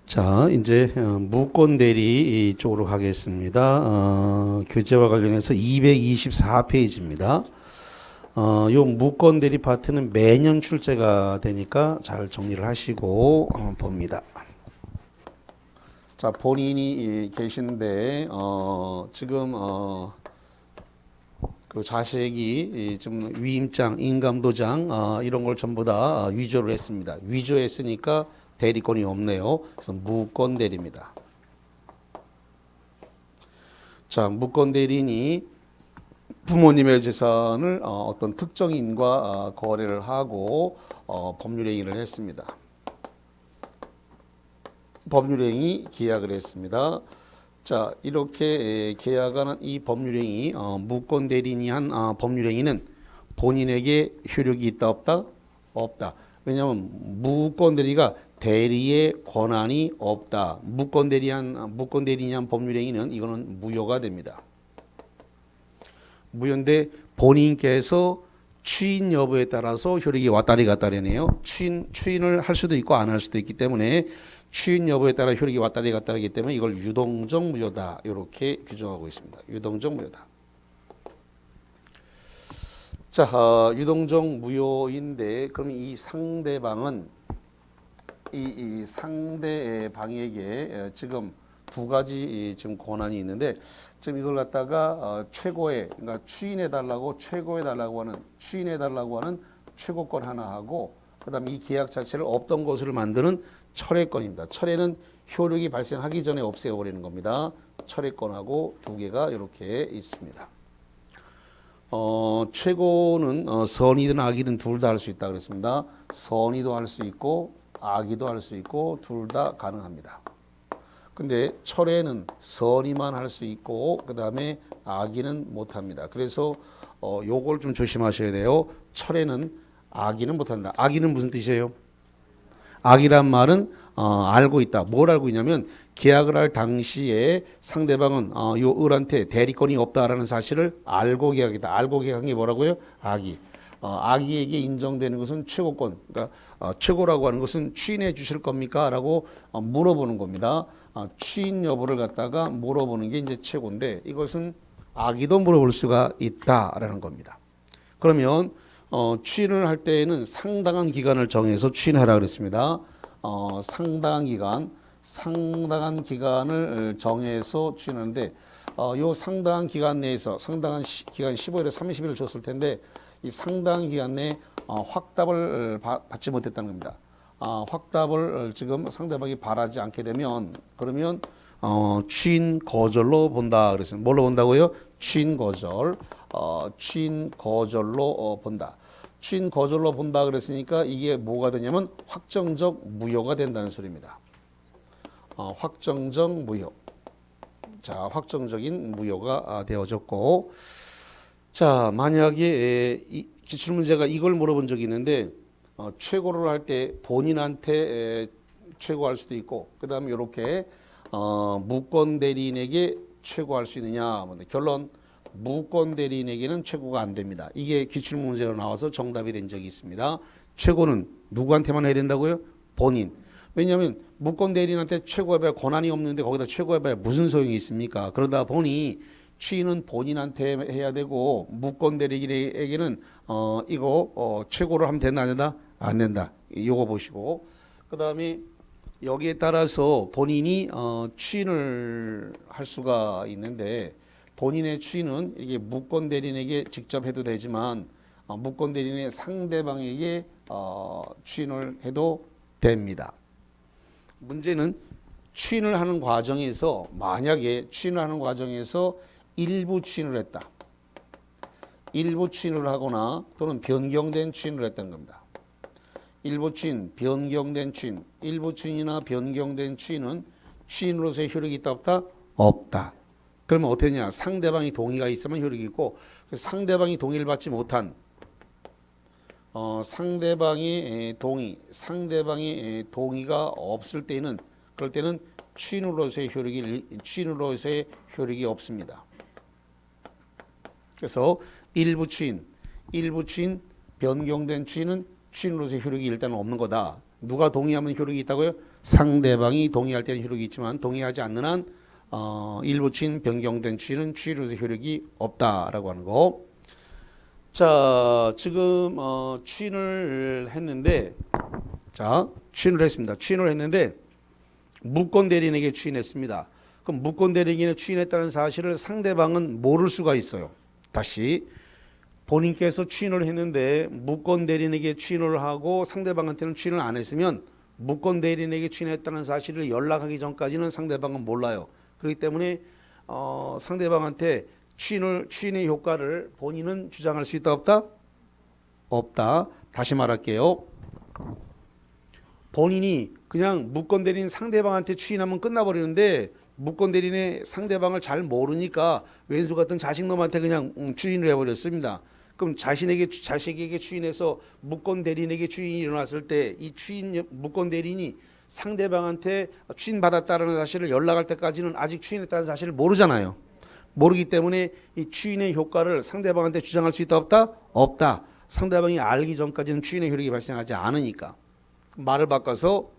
자, 이제 무권 대리 쪽으로 가겠습니다. 교재와 관련해서 224페이지입니다. 요 무권 대리 파트는 매년 출제가 되니까 잘 정리를 하시고 봅니다. 자, 본인이 계신데 지금 그 자식이 지금 위임장, 인감도장 이런 걸 전부 다 위조를 했습니다. 위조했으니까 대리권이 없네요. 그래서 무권 대리입니다. 자, 무권 대리인이 부모님의 재산을 어떤 특정인과 거래를 하고 법률행위를 했습니다. 법률행위 계약을 했습니다. 자, 이렇게 계약한 이 법률행위, 무권 대리인이 한 법률행위는 본인에게 효력이 있다 없다? 없다. 왜냐하면 무권 대리가 대리의 권한이 없다. 무권 대리인이 한 법률행위는 이거는 무효가 됩니다. 무효인데 본인께서 추인 여부에 따라서 효력이 왔다리 갔다리네요. 추인을 할 수도 있고 안 할 수도 있기 때문에 추인 여부에 따라 효력이 왔다리 갔다리기 때문에 이걸 유동적 무효다. 이렇게 규정하고 있습니다. 유동적 무효다. 자, 유동적 무효인데 그럼 이 상대방은 이 상대방에게 지금 두 가지 지금 권한이 있는데 지금 이걸 갖다가 최고의 그러니까 추인해달라고 하는 최고권 하나 하고 그다음에 이 계약 자체를 없던 것으로 만드는 철회권입니다. 철회는 효력이 발생하기 전에 없애버리는 겁니다. 철회권하고 두 개가 이렇게 있습니다. 최고는 선이든 악이든 둘 다 할 수 있다 그랬습니다. 선이도 할 수 있고 악이도 할 수 있고 둘 다 가능합니다. 근데 철회는 선이만 할 수 있고 그 다음에 악이는 못합니다. 그래서 요걸 좀 조심하셔야 돼요. 철회는 악이는 못한다. 악이는 무슨 뜻이에요? 악이란 말은 알고 있다. 뭘 알고 있냐면 계약을 할 당시에 상대방은 요 을한테 대리권이 없다라는 사실을 알고 계약했다. 알고 계약한 게 뭐라고요? 악이. 악이에게 인정되는 것은 최고권. 그러니까 최고라고 하는 것은 추인해 주실 겁니까? 라고 물어보는 겁니다. 추인 여부를 갖다가 물어보는 게 이제 최고인데 이것은 악이도 물어볼 수가 있다라는 겁니다. 그러면 추인을 할 때에는 상당한 기간을 정해서 추인하라 그랬습니다. 상당한 기간을 정해서 추인하는데 요 상당한 기간 내에서 상당한 기간 15일에 30일을 줬을 텐데 이 상당한 기간 내에 확답을 받지 못했다는 겁니다. 확답을 지금 상대방이 바라지 않게 되면 그러면 추인 거절로 본다 그랬어요. 뭘로 본다고요? 추인 거절로 본다. 추인 거절로 본다 그랬으니까 이게 뭐가 되냐면 확정적 무효가 된다는 소리입니다. 확정적 무효. 자, 확정적인 무효가 되어졌고, 자, 만약에 이 기출문제가 이걸 물어본 적이 있는데 최고를 할 때 본인한테 최고할 수도 있고 그 다음에 이렇게 무권 대리인에게 최고할 수 있느냐. 결론 무권 대리인에게는 최고가 안 됩니다. 이게 기출문제로 나와서 정답이 된 적이 있습니다. 최고는 누구한테만 해야 된다고요? 본인. 왜냐하면 무권 대리인한테 최고해봐야 권한이 없는데 거기다 최고해봐야 무슨 소용이 있습니까? 그러다 보니 추인은 본인한테 해야 되고 무권 대리인에게는 이거 최고를 하면 된다 안 된다? 안 된다. 요거 보시고 그 다음에 여기에 따라서 본인이 추인을 할 수가 있는데 본인의 추인은 이게 무권 대리인에게 직접 해도 되지만 무권 대리인의 상대방에게 추인을 해도 됩니다. 문제는 추인을 하는 과정에서 만약에 추인을 하는 과정에서 일부 추인을 했다. 일부 추인을 하거나 또는 변경된 추인을 했다는 겁니다. 일부 추인, 변경된 추인, 일부 추인이나 변경된 추인은 추인으로서의 효력이 있다 없다? 없다. 그러면 어떻게 되냐? 상대방이 동의가 있으면 효력이 있고 상대방이 동의를 받지 못한 상대방의 동의가 없을 때는 그럴 때는 추인으로서의 효력이 없습니다. 그래서 일부 추인, 변경된 추인은 추인으로서의 효력이 일단 없는 거다. 누가 동의하면 효력이 있다고요? 상대방이 동의할 때는 효력이 있지만 동의하지 않는 한 일부 추인 변경된 추인은 추인으로서 효력이 없다라고 하는 거. 자, 지금 추인을 했는데, 자, 추인을 했습니다. 추인을 했는데 무권 대리인에게 추인했습니다. 그럼 무권 대리인에 추인했다는 사실을 상대방은 모를 수가 있어요. 다시 본인께서 추인을 했는데 무권 대리인에게 추인을 하고 상대방한테는 추인을 안 했으면 무권 대리인에게 추인했다는 사실을 연락하기 전까지는 상대방은 몰라요. 그렇기 때문에 상대방한테 추인의 효과를 본인은 주장할 수 있다 없다? 없다. 다시 말할게요. 본인이 그냥 무권 대리인 상대방한테 추인하면 끝나버리는데 무권 대리인의 상대방을 잘 모르니까 왼수 같은 자식놈한테 그냥 추인을 해버렸습니다. 그럼 자식에게 추인해서 무권 대리인에게 추인이 일어났을 때 이 무권 대리인이 상대방한테 추인 받았다는 사실을 연락할 때까지는 아직 추인했다는 사실을 모르잖아요. 모르기 때문에 이 추인의 효과를 상대방한테 주장할 수 있다 없다? 없다. 상대방이 알기 전까지는 추인의 효력이 발생하지 않으니까. 말을 바꿔서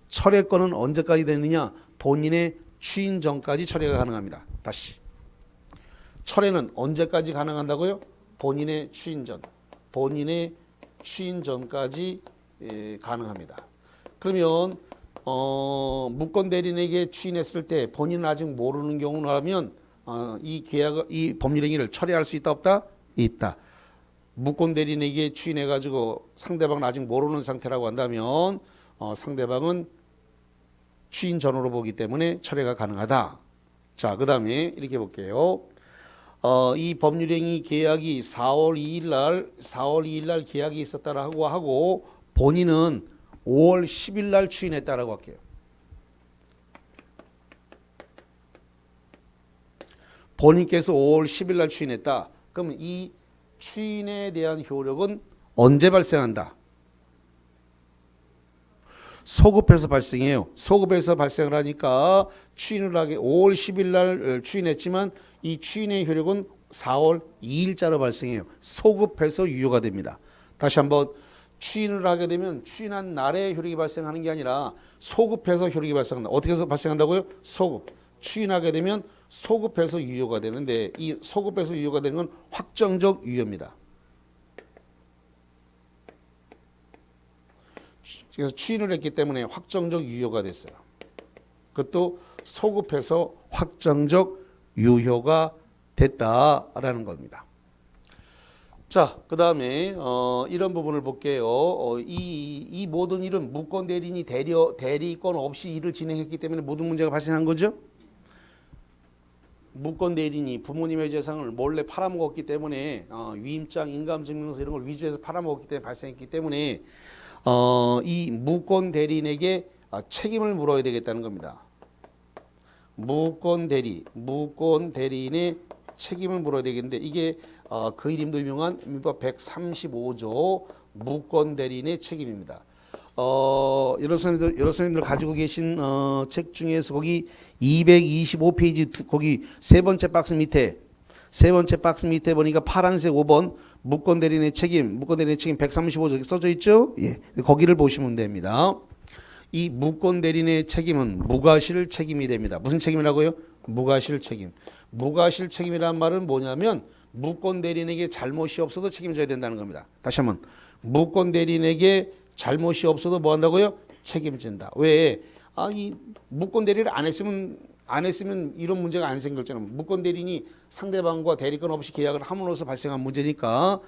철회권은 언제까지 되느냐? 본인의 추인 전까지 철회가 가능합니다. 다시. 철회는 언제까지 가능한다고요? 본인의 추인 전. 본인의 추인 전까지 가능합니다. 그러면 무권 대리인에게 추인했을 때 본인은 아직 모르는 경우라면 이 법률행위를 철회할 수 있다 없다? 있다. 무권 대리인에게 추인해가지고 상대방은 아직 모르는 상태라고 한다면 상대방은 추인 전으로 보기 때문에 철회가 가능하다. 자, 그 다음에 이렇게 볼게요. 이 법률행위 계약이 4월 2일 날 계약이 있었다라고 하고 본인은 5월 10일 날 추인했다라고 할게요. 본인께서 5월 10일 날 추인했다. 그러면 이 추인에 대한 효력은 언제 발생한다? 소급해서 발생해요. 소급해서 발생을 하니까 추인을 하게 5월 10일 날 추인했지만 이 추인의 효력은 4월 2일자로 발생해요. 소급해서 유효가 됩니다. 다시 한번 추인을 하게 되면 추인한 날에 효력이 발생하는 게 아니라 소급해서 효력이 발생한다. 어떻게 해서 발생한다고요? 소급. 추인하게 되면 소급해서 유효가 되는데 이 소급해서 유효가 되는 건 확정적 유효입니다. 그래서 추인을 했기 때문에 확정적 유효가 됐어요. 그것도 소급해서 확정적 유효가 됐다라는 겁니다. 자, 그 다음에 이런 부분을 볼게요. 이 모든 일은 무권 대리인이 대리권 없이 일을 진행했기 때문에 모든 문제가 발생한 거죠. 무권 대리인이 부모님의 재산을 몰래 팔아먹었기 때문에 위임장, 인감증명서 이런 걸 위조해서 팔아먹었기 때문에 발생했기 때문에 이 무권 대리인에게 책임을 물어야 되겠다는 겁니다. 무권 대리인의 책임을 물어야 되겠는데 이게 그 이름도 유명한 민법 135조 무권 대리인의 책임입니다. 여러 선생님들 가지고 계신 책 중에서 거기 225페이지 거기 세 번째 박스 밑에 보니까 파란색 5번 무권 대리인의 책임 135조 써져 있죠? 예. 거기를 보시면 됩니다. 이 무권 대리인의 책임은 무과실 책임이 됩니다. 무슨 책임이라고요? 무과실 책임. 무과실 책임이란 말은 뭐냐면 무권 대리인에게 잘못이 없어도 책임져야 된다는 겁니다. 다시 한번 무권 대리인에게 잘못이 없어도 뭐 한다고요? 책임진다. 왜? 이 무권 대리를 안 했으면 이런 문제가 안 생겼잖아요. 무권 대리인이 상대방과 대리권 없이 계약을 함으로써 발생한 문제니까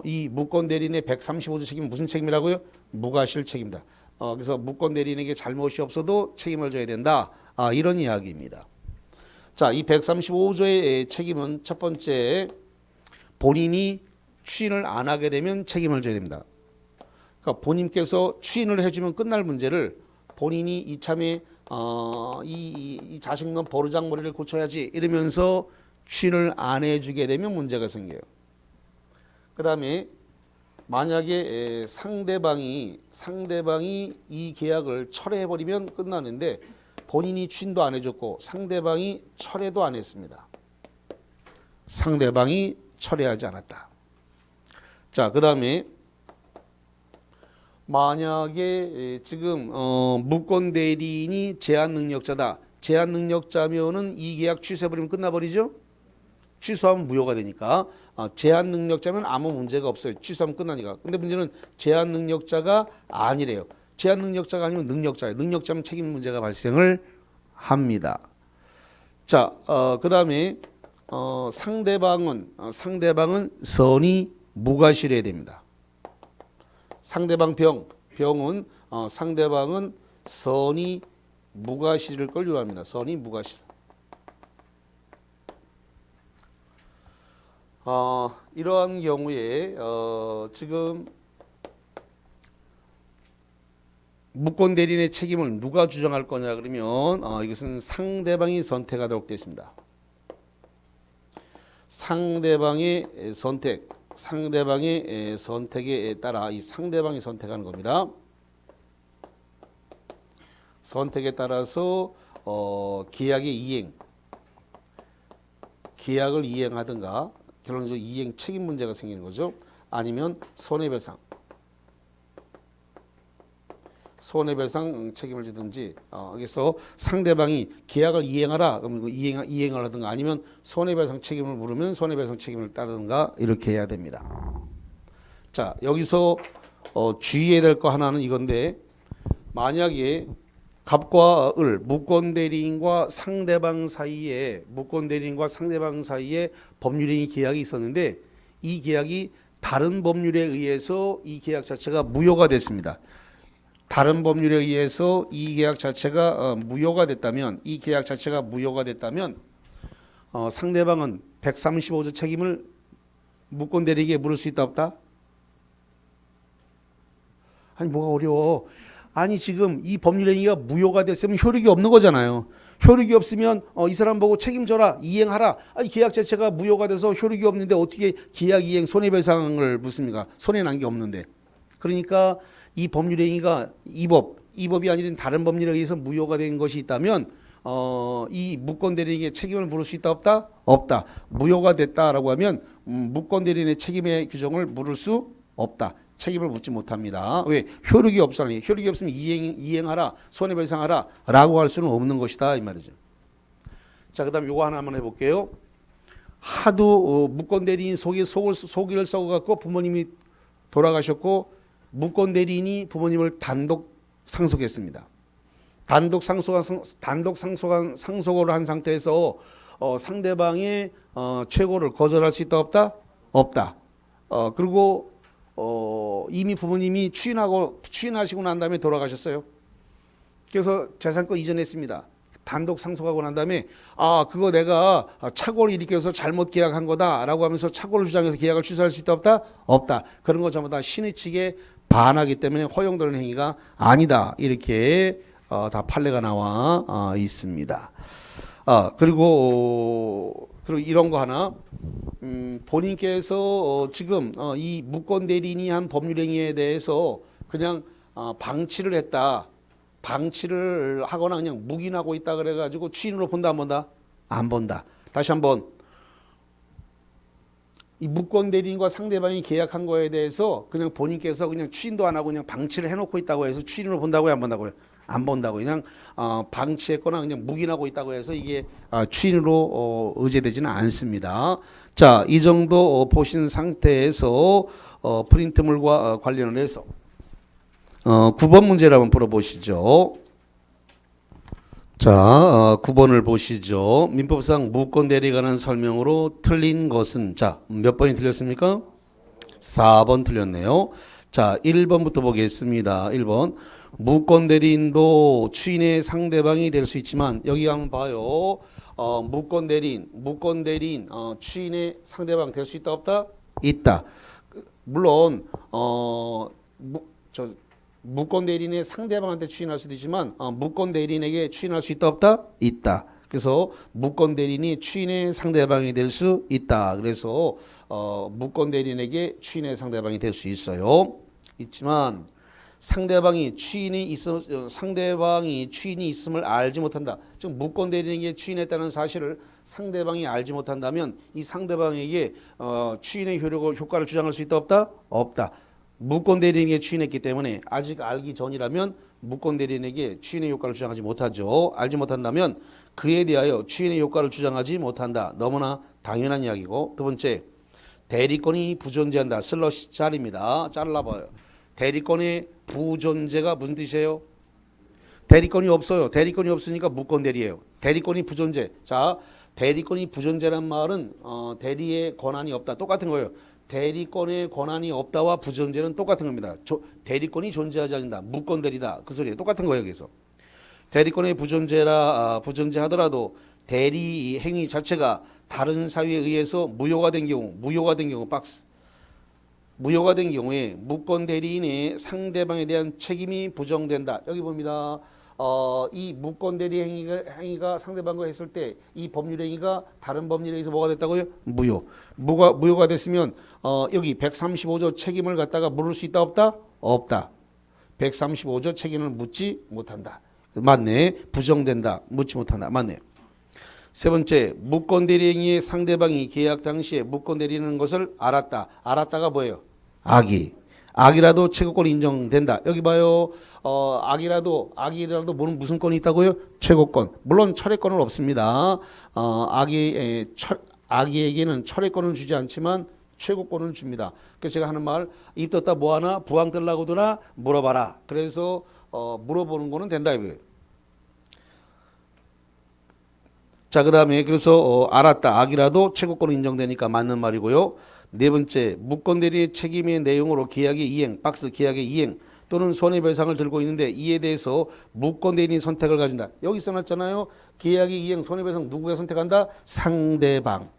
이 무권 대리인의 135조 책임은 무슨 책임이라고요? 무과실 책임이다. 그래서 무권 대리인에게 잘못이 없어도 책임을 져야 된다. 이런 이야기입니다. 자, 이 135조의 책임은 첫 번째 본인이 추인을 안 하게 되면 책임을 져야 됩니다. 그러니까 본인께서 추인을 해주면 끝날 문제를 본인이 이참에 이 자식놈 버르장머리를 고쳐야지 이러면서 추인을 안 해주게 되면 문제가 생겨요. 그 다음에 만약에 상대방이 이 계약을 철회해버리면 끝나는데 본인이 추인도 안 해줬고 상대방이 철회도 안 했습니다. 상대방이 철회하지 않았다. 자, 그 다음에 만약에 지금 무권 대리인이 제한 능력자다. 제한 능력자면은 이 계약 취소해버리면 끝나버리죠. 취소하면 무효가 되니까 제한 능력자면 아무 문제가 없어요. 취소하면 끝나니까. 근데 문제는 제한 능력자가 아니래요. 제한 능력자가 아니면 능력자예요. 능력자면 책임 문제가 발생을 합니다. 자, 그다음에 상대방은 선이 무과실해야 됩니다. 상대방 병은 상대방은 선이 무과실일 걸 요합니다. 선이 무과실. 이러한 경우에 지금 무권 대리인의 책임을 누가 주장할 거냐 그러면 이것은 상대방이 선택하도록 되어 있습니다. 상대방의 선택에 따라 이 상대방이 선택하는 겁니다. 선택에 따라서 계약을 이행하든가 결론적으로 이행 책임 문제가 생기는 거죠. 아니면 손해배상 책임을 지든지 그래서 상대방이 계약을 이행하라 그러면 이행을 하든가 아니면 손해배상 책임을 물으면 손해배상 책임을 따르든가 이렇게 해야 됩니다. 자, 여기서 주의해야 될 거 하나는 이건데 만약에 갑과 을 무권 대리인과 상대방 사이에 법률행위 계약이 있었는데 이 계약이 다른 법률에 의해서 이 계약 자체가 무효가 됐습니다. 다른 법률에 의해서 이 계약 자체가 무효가 됐다면 상대방은 135조 책임을 무권 대리인에게 물을 수 있다 없다? 아니 뭐가 어려워. 아니 지금 이 법률행위가 무효가 됐으면 효력이 없는 거잖아요. 효력이 없으면 이 사람 보고 책임져라 이행하라. 아니 계약 자체가 무효가 돼서 효력이 없는데 어떻게 계약 이행 손해배상을 묻습니까? 손해 난 게 없는데. 그러니까 이 법률행위가 이 법이 아니라 다른 법률에 의해서 무효가 된 것이 있다면 이 무권 대리인에게 책임을 물을 수 있다 없다? 없다. 무효가 됐다라고 하면 무권 대리인의 책임의 규정을 물을 수 없다. 책임을 묻지 못합니다. 왜? 효력이 없으니 효력이 없으면 이행하라, 손해배상하라 라고 할 수는 없는 것이다 이 말이죠. 자, 그다음 요거 하나만 해볼게요. 하도 무권 대리인 속이를 썩어갖고 부모님이 돌아가셨고 무권 대리인이 부모님을 단독 상속했습니다. 단독 상속을 한 상태에서 상대방의 최고를 거절할 수 있다 없다? 없다. 그리고 이미 부모님이 추인하시고 난 다음에 돌아가셨어요. 그래서 재산권 이전했습니다. 단독 상속하고 난 다음에 그거 내가 착오를 일으켜서 잘못 계약한 거다라고 하면서 착오를 주장해서 계약을 취소할 수 있다 없다? 없다. 그런 거 전부 다 신의 측에 반하기 때문에 허용되는 행위가 아니다. 이렇게 다 판례가 나와 있습니다. 그리고 이런 거 하나 본인께서 지금 이 무권 대리인이 한 법률행위에 대해서 그냥 방치를 했다. 방치를 하거나 그냥 묵인하고 있다 그래가지고 추인으로 본다 안 본다? 안 본다. 다시 한번 이 무권 대리인과 상대방이 계약한 거에 대해서 그냥 본인께서 그냥 추인도 안 하고 그냥 방치를 해놓고 있다고 해서 추인으로 본다고요? 안 본다고요? 안 본다고. 그냥 방치했거나 그냥 묵인하고 있다고 해서 이게 추인으로 의제되지는 않습니다. 자, 이 정도 보신 상태에서 프린트물과 관련을 해서 9번 문제를 한번 풀어보시죠. 자, 9번을 보시죠. 민법상 무권 대리에 관한 설명으로 틀린 것은 자, 몇 번이 틀렸습니까? 4번 틀렸네요. 자, 1번부터 보겠습니다. 1번. 무권 대리인도 추인의 상대방이 될 수 있지만 여기 한번 봐요. 무권 대리인 추인의 상대방 될 수 있다 없다? 있다. 물론 무권 대리인의 상대방한테 추인할 수도 있지만 무권 대리인에게 추인할 수 있다 없다? 있다. 그래서 무권 대리인이 추인의 상대방이 될 수 있다. 그래서 무권 대리인에게 추인의 상대방이 될 수 있어요. 있지만 상대방이 추인이 있음을 알지 못한다. 즉 무권 대리인에게 추인했다는 사실을 상대방이 알지 못한다면 이 상대방에게 추인의 효과를 주장할 수 있다 없다? 없다. 무권 대리인에게 추인했기 때문에 아직 알기 전이라면 무권 대리인에게 추인의 효과를 주장하지 못하죠. 알지 못한다면 그에 대하여 추인의 효과를 주장하지 못한다. 너무나 당연한 이야기고. 두 번째, 대리권이 부존재한다. 슬러시 짤입니다. 잘라봐요. 대리권의 부존재가 무슨 뜻이에요? 대리권이 없어요. 대리권이 없으니까 무권 대리예요. 대리권이 부존재. 자, 대리권이 부존재란 말은 대리의 권한이 없다. 똑같은 거예요. 대리권의 권한이 없다와 부존재는 똑같은 겁니다. 대리권이 존재하지 않는다. 무권 대리다. 그 소리예요. 똑같은 거예요. 여기서. 대리권의 부존재하더라도 대리 행위 자체가 다른 사유에 의해서 무효가 된 경우 박스. 무효가 된 경우에 무권 대리인의 상대방에 대한 책임이 부정된다. 여기 봅니다. 이 무권 대리 행위가 상대방과 했을 때 이 법률 행위가 다른 법률에 의해서 뭐가 됐다고요? 무효가 됐으면 여기 135조 책임을 갖다가 물을 수 있다 없다? 없다. 135조 책임을 묻지 못한다. 맞네. 부정된다. 묻지 못한다. 맞네. 세 번째, 무권 대리 행위의 상대방이 계약 당시에 무권 대리는 것을 알았다. 알았다가 뭐예요? 악이라도 채권권이 인정된다. 여기 봐요. 악이라도 무슨 권이 있다고요? 최고권. 물론 철회권은 없습니다. 악이에게는 철회권을 주지 않지만 최고권을 줍니다. 그래서 제가 하는 말, 입 떴다 뭐하나? 부항 들라고 드나? 물어봐라. 그래서 물어보는 거는 된다 이거예요. 자, 그 다음에 그래서 알았다. 악이라도 최고권은 인정되니까 맞는 말이고요. 네 번째, 무권 대리의 책임의 내용으로 계약의 이행, 계약의 이행 또는 손해배상을 들고 있는데 이에 대해서 무권 대리인이 선택을 가진다. 여기 써놨잖아요. 계약의 이행, 손해배상 누구가 선택한다? 상대방.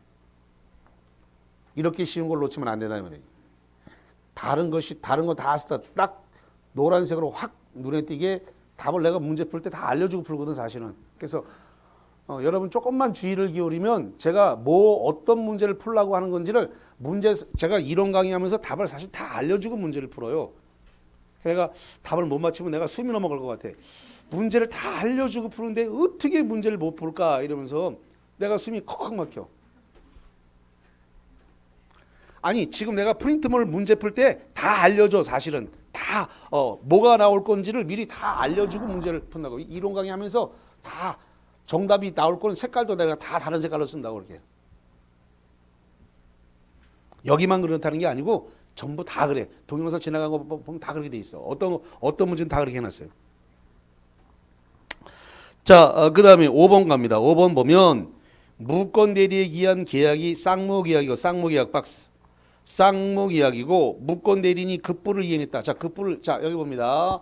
이렇게 쉬운 걸 놓치면 안 된다 이 말이에요. 다른 거 다 쓰다 딱 노란색으로 확 눈에 띄게 답을 내가 문제 풀 때 다 알려주고 풀거든 사실은. 그래서 여러분 조금만 주의를 기울이면 제가 어떤 문제를 풀라고 하는 건지를 제가 이론 강의하면서 답을 사실 다 알려주고 문제를 풀어요. 그러니까 답을 못 맞추면 내가 숨이 넘어갈 것 같아. 문제를 다 알려주고 푸는데 어떻게 문제를 못 풀까 이러면서 내가 숨이 컥컥 막혀. 아니 지금 내가 프린트물 문제 풀 때 다 알려줘. 사실은 다 뭐가 나올 건지를 미리 다 알려주고 문제를 푼다고. 이론 강의하면서 다 정답이 나올 거는 색깔도 내가 다 다른 색깔로 쓴다고 그렇게. 여기만 그렇다는 게 아니고 전부 다 그래. 동영상 지나간 거 보면 다 그렇게 돼 있어. 어떤 문제는 다 그렇게 해놨어요. 자, 그 다음에 5번 갑니다. 5번 보면 무권 대리에 기한 계약이 쌍무계약이고 쌍무계약 박스. 쌍무계약이고 무권 대리인이 급부를 이행했다. 자, 여기 봅니다.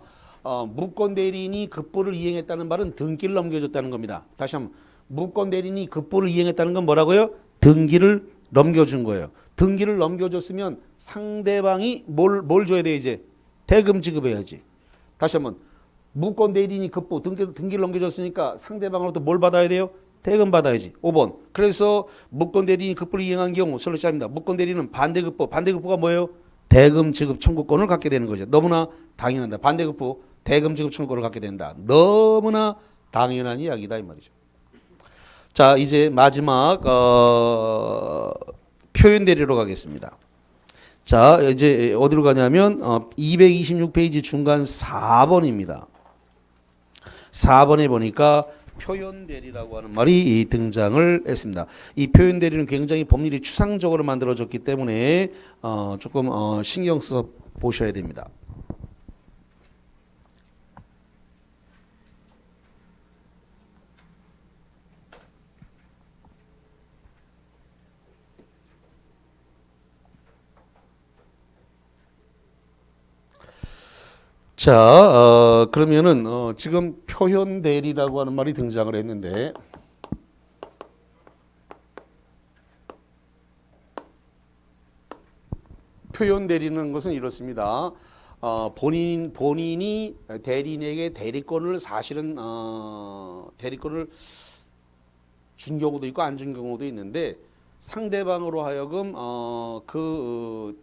무권 대리인이 급부를 이행했다는 말은 등기를 넘겨줬다는 겁니다. 다시 한번 무권 대리인이 급부를 이행했다는 건 뭐라고요? 등기를 넘겨준 거예요. 등기를 넘겨줬으면 상대방이 뭘 줘야 돼 이제? 대금 지급해야지. 다시 한번 무권 대리인이 급부 등기를 넘겨줬으니까 상대방으로부터 뭘 받아야 돼요? 대금 받아야지. 5번. 그래서 무권 대리인이 급부를 이행한 경우 설로짜입니다. 무권 대리인은 반대급부가 뭐예요? 대금 지급 청구권을 갖게 되는 거죠. 너무나 당연하다. 반대급부 대금 지급 청구권을 갖게 된다. 너무나 당연한 이야기다 이 말이죠. 자, 이제 마지막 표현 대리로 가겠습니다. 자, 이제 어디로 가냐면 226페이지 중간 4번입니다. 4번에 보니까 표현 대리라고 하는 말이 등장을 했습니다. 이 표현 대리는 굉장히 법률이 추상적으로 만들어졌기 때문에 조금 신경 써서 보셔야 됩니다. 자, 그러면은 지금 표현 대리라고 하는 말이 등장을 했는데 표현 대리는 것은 이렇습니다. 본인이 대리인에게 대리권을 사실은 대리권을 준 경우도 있고 안 준 경우도 있는데 상대방으로 하여금 그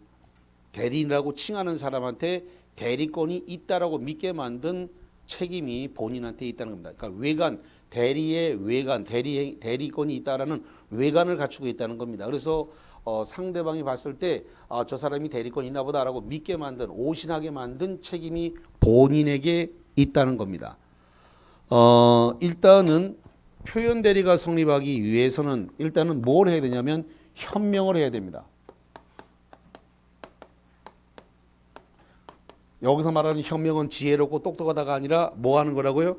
대리인이라고 칭하는 사람한테 대리권이 있다라고 믿게 만든 책임이 본인한테 있다는 겁니다. 그러니까 대리권이 있다라는 외관을 갖추고 있다는 겁니다. 그래서 상대방이 봤을 때 저 사람이 대리권 있나 보다라고 믿게 만든 오신하게 만든 책임이 본인에게 있다는 겁니다. 일단은 표현 대리가 성립하기 위해서는 일단은 뭘 해야 되냐면 현명을 해야 됩니다. 여기서 말하는 현명은 지혜롭고 똑똑하다가 아니라 뭐 하는 거라고요?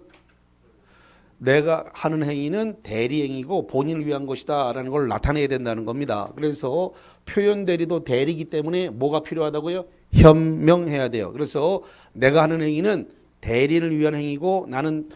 내가 하는 행위는 대리행위고 본인을 위한 것이다 라는 걸 나타내야 된다는 겁니다. 그래서 표현 대리도 대리이기 때문에 뭐가 필요하다고요? 현명해야 돼요. 그래서 내가 하는 행위는 대리를 위한 행위고 나는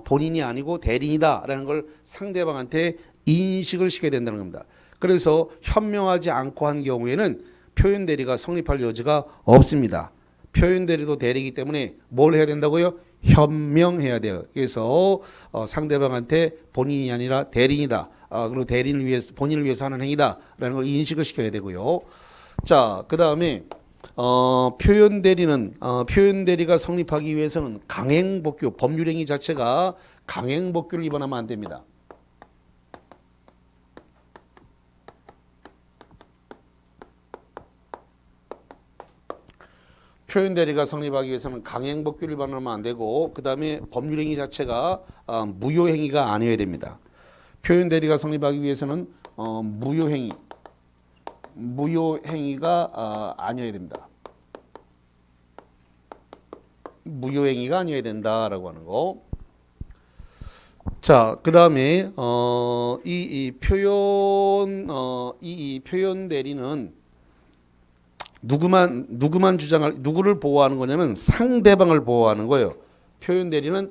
본인이 아니고 대리이다 라는 걸 상대방한테 인식을 시켜야 된다는 겁니다. 그래서 현명하지 않고 한 경우에는 표현 대리가 성립할 여지가 없습니다. 표현 대리도 대리이기 때문에 뭘 해야 된다고요? 현명해야 돼요. 그래서 상대방한테 본인이 아니라 대리인이다. 그리고 대리인을 위해서 본인을 위해서 하는 행위다라는 걸 인식을 시켜야 되고요. 자, 그 다음에 표현 대리가 성립하기 위해서는 강행법규 법률행위 자체가 강행법규를 위반하면 안 됩니다. 표현 대리가 성립하기 위해서는 강행법규를 위반하면 안 되고 그 다음에 법률행위 자체가 무효행위가 아니어야 됩니다. 표현 대리가 성립하기 위해서는 무효행위가 아니어야 됩니다. 무효행위가 아니어야 된다라고 하는 거. 자, 그 다음에 이 표현 대리는 누구를 보호하는 거냐면 상대방을 보호하는 거예요. 표현 대리는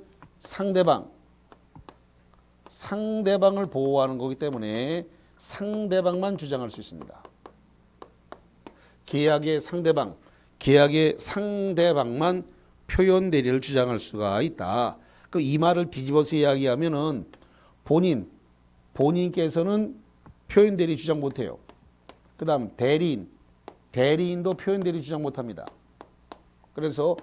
상대방을 보호하는 거기 때문에 상대방만 주장할 수 있습니다. 계약의 상대방만 표현 대리를 주장할 수가 있다. 그 이 말을 뒤집어서 이야기하면은 본인께서는 표현 대리 주장 못해요. 그 다음 대리인도 표현 대리 주장 못합니다. 그래서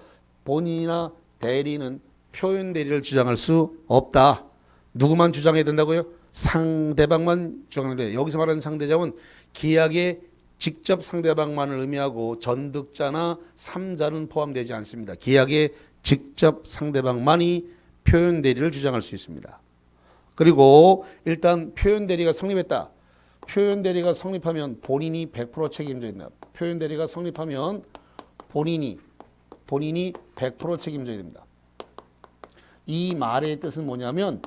본인이나 대리인은 표현 대리를 주장할 수 없다. 누구만 주장해야 된다고요? 상대방만 주장해야 돼요. 여기서 말하는 상대자는 계약에 직접 상대방만을 의미하고 전득자나 3자는 포함되지 않습니다. 계약에 직접 상대방만이 표현 대리를 주장할 수 있습니다. 그리고 일단 표현 대리가 성립했다. 표현 대리가 성립하면 본인이 100% 책임져야 됩니다. 표현 대리가 성립하면 본인이 100% 책임져야 됩니다. 이 말의 뜻은 뭐냐면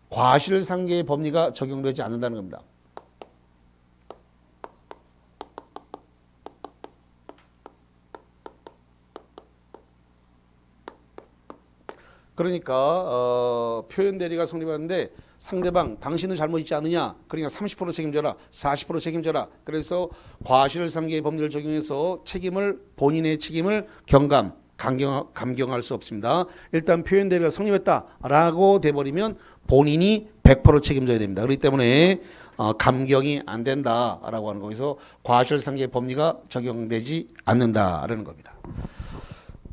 과실상계의 법리가 적용되지 않는다는 겁니다. 그러니까 표현 대리가 성립하는데 상대방 당신은 잘못 있지 않느냐? 그러니까 30% 책임져라, 40% 책임져라. 그래서 과실상계의 법리를 적용해서 본인의 책임을 감경할 수 없습니다. 일단 표현 대리가 성립했다라고 돼버리면 본인이 100% 책임져야 됩니다. 그렇기 때문에 감경이 안 된다라고 하는 거기서 과실상계의 법리가 적용되지 않는다라는 겁니다.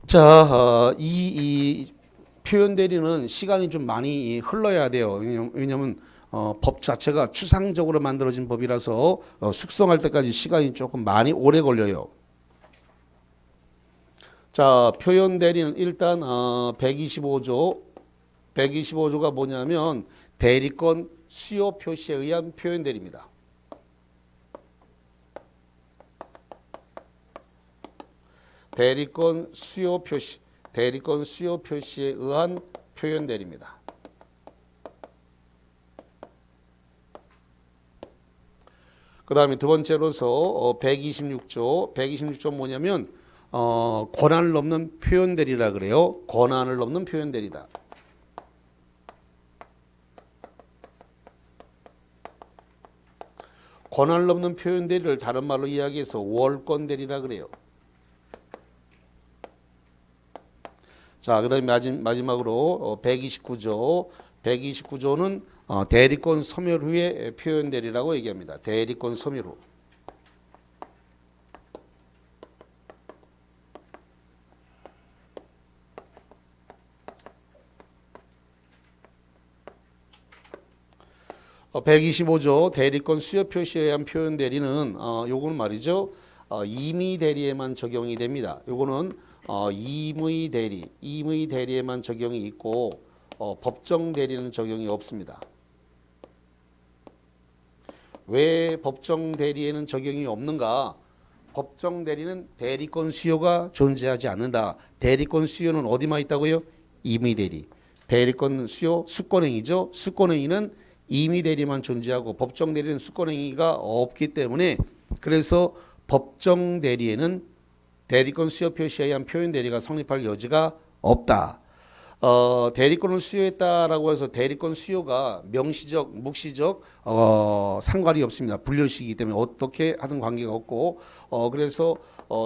자, 이 표현 대리는 시간이 좀 많이 흘러야 돼요. 왜냐하면 법 자체가 추상적으로 만들어진 법이라서 숙성할 때까지 시간이 조금 많이 오래 걸려요. 자, 표현 대리는 일단 125조가 뭐냐면 대리권 수요 표시에 의한 표현 대리입니다. 대리권 수요 표시에 의한 표현 대리입니다. 그 다음에 두 번째로서 126조 뭐냐면 권한을 넘는 표현 대리라 그래요. 권한을 넘는 표현 대리다. 권한을 넘는 표현 대리를 다른 말로 이야기해서 월권 대리라 그래요. 자, 그 다음에 마지막으로 129조는 대리권 소멸 후의 표현 대리라고 얘기합니다. 대리권 소멸 후. 125조 대리권 수요 표시에 의한 표현 대리는 요거는 말이죠. 임의 대리에만 적용이 됩니다. 요거는 임의 대리에만 적용이 있고 법정 대리는 적용이 없습니다. 왜 법정 대리에는 적용이 없는가? 법정 대리는 대리권 수요가 존재하지 않는다. 대리권 수요는 어디만 있다고요? 임의 대리. 대리권 수요 수권행위죠. 수권행위는 임의 대리만 존재하고 법정 대리는 수권행위가 없기 때문에 그래서 법정 대리에는 대리권 수요 표시에 의한 표현 대리가 성립할 여지가 없다. 대리권을 수요했다라고 해서 대리권 수요가 명시적, 묵시적 상관이 없습니다. 분류식이기 때문에 어떻게 하든 관계가 없고 그래서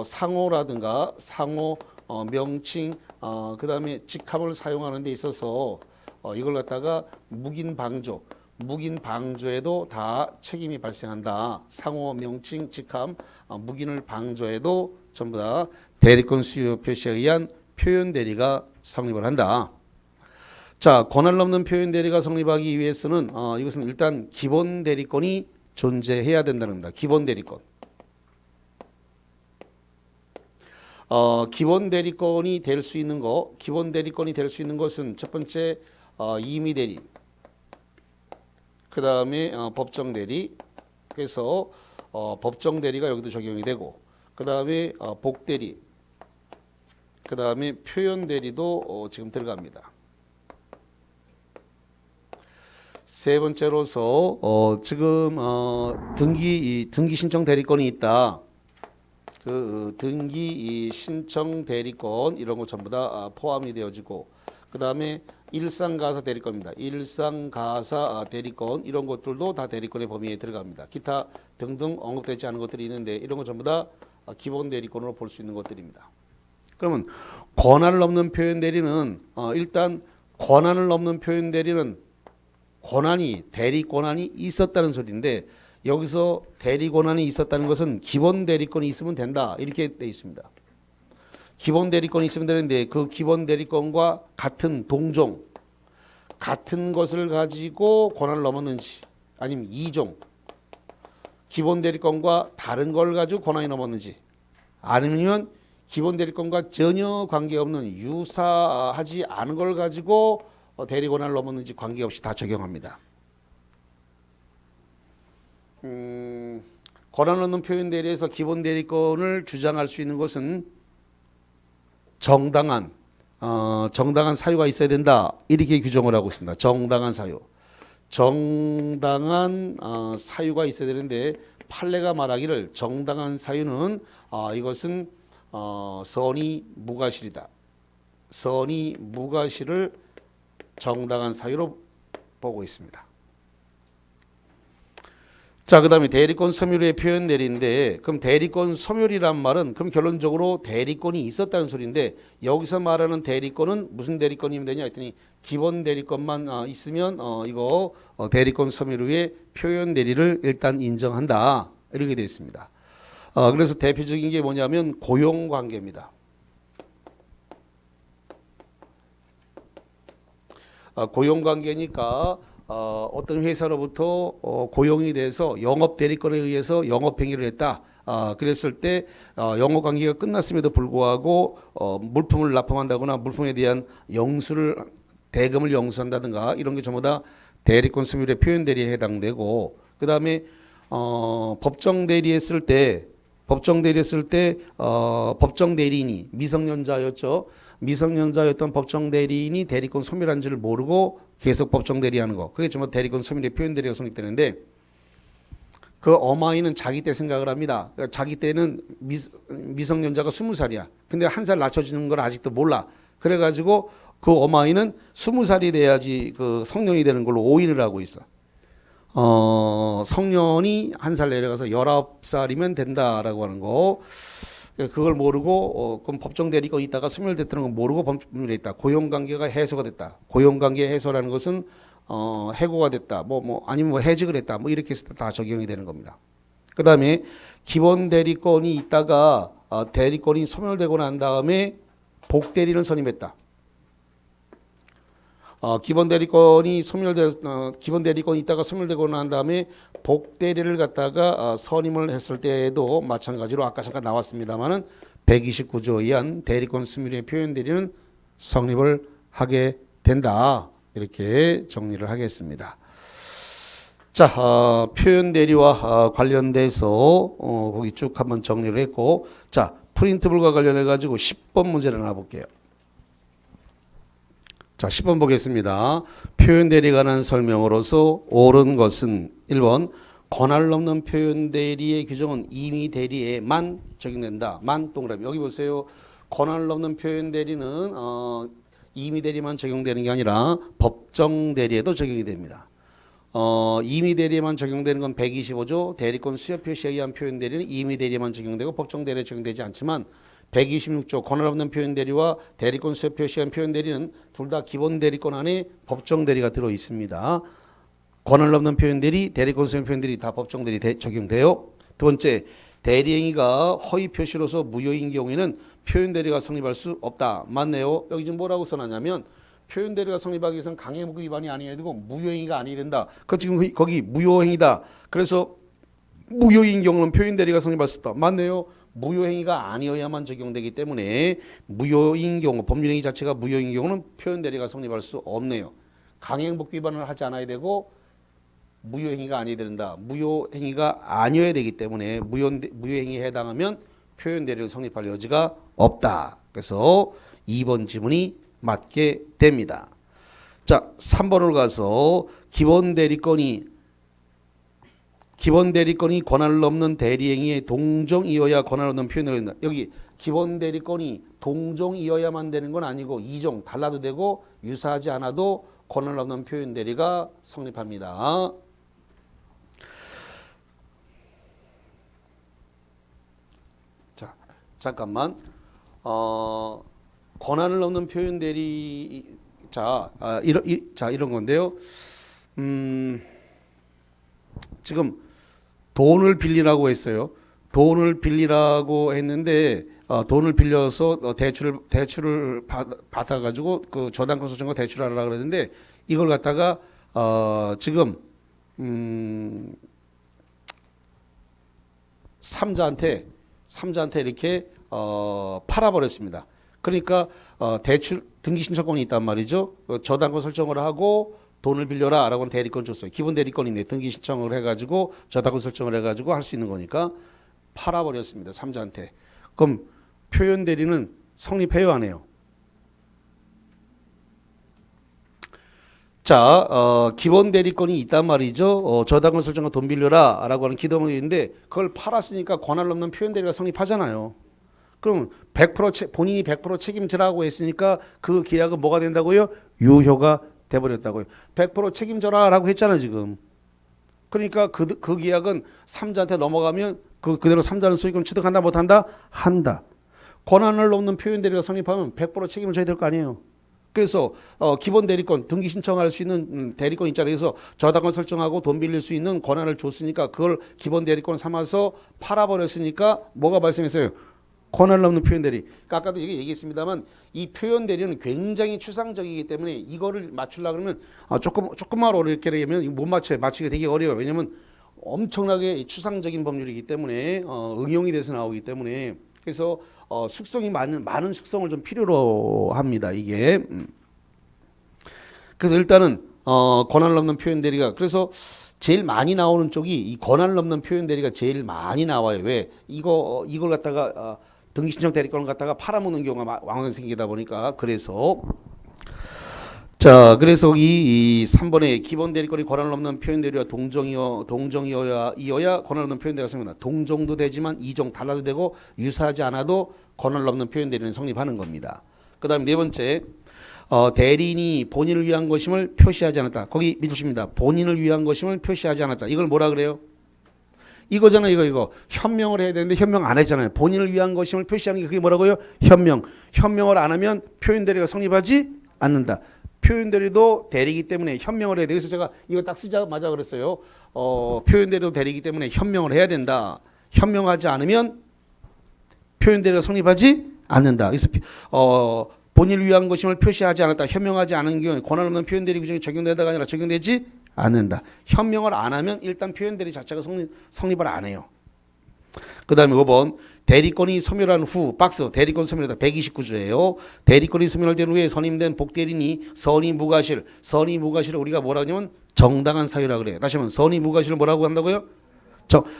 상호라든가 상호 명칭 그다음에 직함을 사용하는 데 있어서 이걸 갖다가 묵인 방조에도 다 책임이 발생한다. 상호 명칭 직함 묵인을 방조해도 전부 다 대리권 수요 표시에 의한 표현 대리가 성립을 한다. 자, 권한을 넘는 표현 대리가 성립하기 위해서는 이것은 일단 기본 대리권이 존재해야 된다는 겁니다. 기본 대리권. 기본 대리권이 될 수 있는 것은 첫 번째 임의 대리, 그 다음에 법정 대리. 그래서 법정 대리가 여기도 적용이 되고, 그 다음에 복 대리, 그 다음에 표현 대리도 지금 들어갑니다. 세 번째로서 지금 등기 신청 대리권이 있다. 그 등기 신청 대리권 이런 거 전부 다 포함이 되어지고 그 다음에 일상가사 대리권입니다. 일상가사 대리권 이런 것들도 다 대리권의 범위에 들어갑니다. 기타 등등 언급되지 않은 것들이 있는데 이런 거 전부 다 기본 대리권으로 볼 수 있는 것들입니다. 그러면 권한을 넘는 표현 대리는 일단 권한을 넘는 표현 대리는 대리 권한이 있었다는 소리인데 여기서 대리 권한이 있었다는 것은 기본 대리권이 있으면 된다 이렇게 돼 있습니다. 기본 대리권이 있으면 되는데 그 기본 대리권과 같은 동종 같은 것을 가지고 권한을 넘었는지 아니면 이종 기본 대리권과 다른 걸 가지고 권한이 넘었는지 아니면 기본 대리권과 전혀 관계없는 유사하지 않은 걸 가지고 대리 권한을 넘었는지 관계없이 다 적용합니다. 권한 없는 표현 대리에서 기본 대리권을 주장할 수 있는 것은 정당한 사유가 있어야 된다 이렇게 규정을 하고 있습니다. 정당한 사유가 있어야 되는데 판례가 말하기를 정당한 사유는 이것은 선의 무과실이다. 선의 무과실을 정당한 사유로 보고 있습니다. 자, 그 다음에 대리권 소멸의 표현 대리인데 그럼 대리권 소멸이란 말은 그럼 결론적으로 대리권이 있었다는 소리인데 여기서 말하는 대리권은 무슨 대리권이면 되냐 했더니 기본 대리권만 있으면 이거 대리권 소멸 후에 표현 대리를 일단 인정한다 이렇게 되어 있습니다. 그래서 대표적인 게 뭐냐면 고용관계입니다. 고용관계니까 어떤 회사로부터 고용이 돼서 영업대리권에 의해서 영업행위를 했다. 그랬을 때 영업관계가 끝났음에도 불구하고 물품을 납품한다거나 물품에 대한 대금을 영수한다든가 이런 게 전부 다 대리권 소멸의 표현 대리에 해당되고 그 다음에 법정 대리했을 때 법정 대리인이 미성년자였죠. 미성년자였던 법정 대리인이 대리권 소멸한지를 모르고 계속 법정 대리하는 거. 그게 전부 대리권 소멸의 표현 대리가 성립되는데 그 어마이는 자기 때 생각을 합니다. 그러니까 자기 때는 미성년자가 20살이야. 근데 한 살 낮춰주는 걸 아직도 몰라. 그래가지고 그 어마이는 20살이 돼야지 그 성년이 되는 걸로 오인을 하고 있어. 성년이 한 살 내려가서 19살이면 된다라고 하는 거. 그걸 모르고 그럼 법정 대리권이 있다가 소멸됐다는 걸 모르고 법률에 있다. 고용관계가 해소가 됐다. 고용관계 해소라는 것은 해고가 됐다. 아니면 해직을 했다. 이렇게 해서 다 적용이 되는 겁니다. 그 다음에 기본 대리권이 있다가 대리권이 소멸되고 난 다음에 복대리를 선임했다. 기본 대리권이 기본 대리권이 있다가 소멸되고 난 다음에 복대리를 갖다가 선임을 했을 때에도 마찬가지로 아까 잠깐 나왔습니다만은 129조에 의한 대리권 수멸의 표현 대리는 성립을 하게 된다. 이렇게 정리를 하겠습니다. 자, 표현 대리와 관련돼서 거기 쭉 한번 정리를 했고, 자, 프린트블과 관련해 가지고 10번 문제를 나눠볼게요. 자, 10번 보겠습니다. 표현 대리에 관한 설명으로서 옳은 것은 1번 권한을 넘는 표현 대리의 규정은 임의 대리에만 적용된다. 만 동그라미. 여기 보세요. 권한을 넘는 표현 대리는 임의 대리만 적용되는 게 아니라 법정 대리에도 적용이 됩니다. 임의 대리에만 적용되는 건 125조 대리권 수여 표시에 의한 표현 대리는 임의 대리에만 적용되고 법정 대리에 적용되지 않지만 126조 권한 없는 표현 대리와 대리권 수여 표시에 의한 표현 대리는 둘 다 기본 대리권 안에 법정 대리가 들어 있습니다. 권한 없는 표현 대리, 대리권 수여 표현 대리 다 법정 대리 적용돼요. 두 번째, 대리행위가 허위 표시로서 무효인 경우에는 표현 대리가 성립할 수 없다. 맞네요. 여기 지금 뭐라고 써놨냐면 표현 대리가 성립하기 위해서는 강행복 위반이 아니어야 되고 무효행위가 아니어야 된다. 그 지금 거기 무효행위다. 그래서 무효인 경우는 표현 대리가 성립할 수 없다. 맞네요. 무효행위가 아니어야만 적용되기 때문에 무효인 경우, 법률행위 자체가 무효인 경우는 표현 대리가 성립할 수 없네요. 강행복 위반을 하지 않아야 되고 무효행위가 아니어야 된다. 무효행위가 아니어야 되기 때문에 무효행위에 해당하면 표현 대리를 성립할 여지가 없다. 그래서 2번 지문이 맞게 됩니다. 자, 3번으로 가서 기본 대리권이 권한을 넘는 대리행위에 동정이어야 권한을 넘는 표현을 한다. 여기 기본 대리권이 동정이어야만 되는 건 아니고 이종 달라도 되고 유사하지 않아도 권한을 넘는 표현 대리가 성립합니다. 자, 잠깐만. 권한을 넘는 표현 대리 이런 건데요. 지금 돈을 빌리라고 했어요. 돈을 빌리라고 했는데 돈을 빌려서 대출을 받아가지고 그 저당권 소정과 대출하라고 그랬는데 이걸 갖다가 지금 삼자한테 이렇게 팔아버렸습니다. 그러니까 대출 등기 신청권이 있단 말이죠. 저당권 설정을 하고 돈을 빌려라 라고 대리권 줬어요. 기본 대리권인데 등기 신청을 해가지고 저당권 설정을 해가지고 할 수 있는 거니까 팔아버렸습니다. 삼자한테. 그럼 표현 대리는 성립해요 안 해요? 자, 기본 대리권이 있단 말이죠. 저당권 설정과 돈 빌려라 라고 하는 기본이 있는데 그걸 팔았으니까 권한을 넘는 표현 대리가 성립하잖아요. 그럼 100% 본인이 100% 책임지라고 했으니까 그 계약은 뭐가 된다고요? 유효가 돼버렸다고요. 100% 책임져라 라고 했잖아 지금. 그러니까 그 계약은 삼자한테 넘어가면 그대로 삼자는 수익금 취득한다 못한다? 한다. 권한을 넘는 표현 대리가 성립하면 100% 책임을 져야 될 거 아니에요. 그래서 기본 대리권 등기 신청할 수 있는 대리권 있잖아요. 그래서 저당권 설정하고 돈 빌릴 수 있는 권한을 줬으니까 그걸 기본 대리권 삼아서 팔아버렸으니까 뭐가 발생했어요? 권한을 넘는 표현 대리. 그러니까 아까도 얘기했습니다만 이 표현 대리는 굉장히 추상적이기 때문에 이거를 맞추려고 그러면 조금만 어렵게 되면 못 맞춰요. 맞추기가 되게 어려워요. 왜냐면 엄청나게 추상적인 법률이기 때문에 응용이 돼서 나오기 때문에 그래서 숙성이 많은 숙성을 좀 필요로 합니다. 이게. 그래서 일단은 권한을 넘는 표현 대리가 그래서 제일 많이 나오는 쪽이 이 권한을 넘는 표현 대리가 제일 많이 나와요. 왜? 이걸 갖다가 등기 신청 대리권을 갖다가 팔아먹는 경우가 왕왕 생기다 보니까 그래서 자 그래서 이 3번에 기본 대리권이 권한을 넘는 표현 대리와 동정이어야 권한을 넘는 표현 대리가 성립한다. 동정도 되지만 이종 달라도 되고 유사하지 않아도 권한을 넘는 표현 대리는 성립하는 겁니다. 그다음 네 번째 대리인이 본인을 위한 것임을 표시하지 않았다. 거기 밑줄입니다. 본인을 위한 것임을 표시하지 않았다. 이걸 뭐라 그래요? 이거잖아 이거 현명을 해야 되는데 현명 안 했잖아요. 본인을 위한 것임을 표시하는 게 그게 뭐라고요? 현명을 안 하면 표현 대리가 성립하지 않는다. 표현 대리도 대리이기 때문에 현명을 해야 돼. 그래서 제가 이거 딱 쓰자마자 그랬어요. 표현 대리도 대리이기 때문에 현명을 해야 된다. 현명하지 않으면 표현 대리가 성립하지 않는다. 그래서 본인을 위한 것임을 표시하지 않았다. 현명하지 않은 경우에 권한 없는 표현 대리 규정이 적용된다가 아니라 적용되지 않는다. 현명을 안 하면 일단 표현 대리 자체가 성립을 안 해요. 그 다음에 5번 대리권이 소멸한 후 박스 대리권 소멸하다 129조예요. 대리권이 소멸된 후에 선임된 복대리인이 선의무과실을 우리가 뭐라 하냐면 정당한 사유라 그래요. 다시 한번 선의무과실을 뭐라고 한다고요?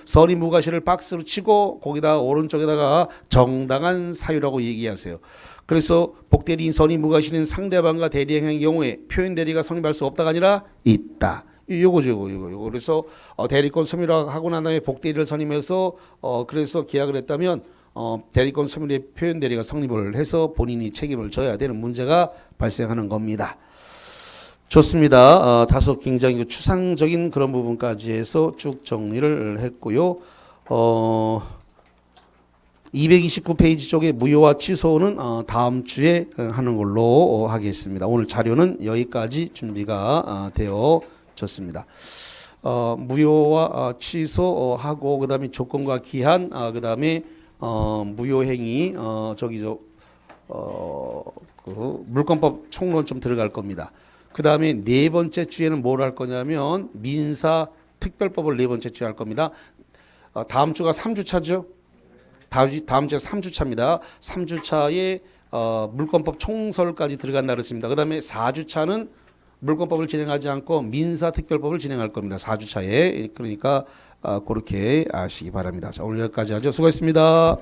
선의무과실을 박스로 치고 거기다 오른쪽에다가 정당한 사유라고 얘기하세요. 그래서 복대리인 선의무과실인 상대방과 대리행한 경우에 표현 대리가 성립할 수 없다가 아니라 있다. 요거죠. 그래서 대리권 소멸하고 난 다음에 복대리를 선임해서 그래서 계약을 했다면 대리권 소멸의 표현 대리가 성립을 해서 본인이 책임을 져야 되는 문제가 발생하는 겁니다. 좋습니다. 다소 굉장히 추상적인 그런 부분까지 해서 쭉 정리를 했고요. 229페이지 쪽에 무효와 취소는 다음 주에 하는 걸로 하겠습니다. 오늘 자료는 여기까지 준비가 되어졌습니다. 무효와 취소하고 그다음에 조건과 기한, 그다음에 무효행위, 그 물권법 총론 좀 들어갈 겁니다. 그 다음에 네 번째 주에는 뭘 할 거냐면 민사 특별법을 네 번째 주에 할 겁니다. 다음 주가 3주차죠. 다음 주가 3주차입니다. 3주차에 물권법 총설까지 들어간다 그랬습니다. 그 다음에 4주차는 물권법을 진행하지 않고 민사 특별법을 진행할 겁니다. 4주차에. 그러니까 그렇게 아시기 바랍니다. 자, 오늘 여기까지 하죠. 수고했습니다.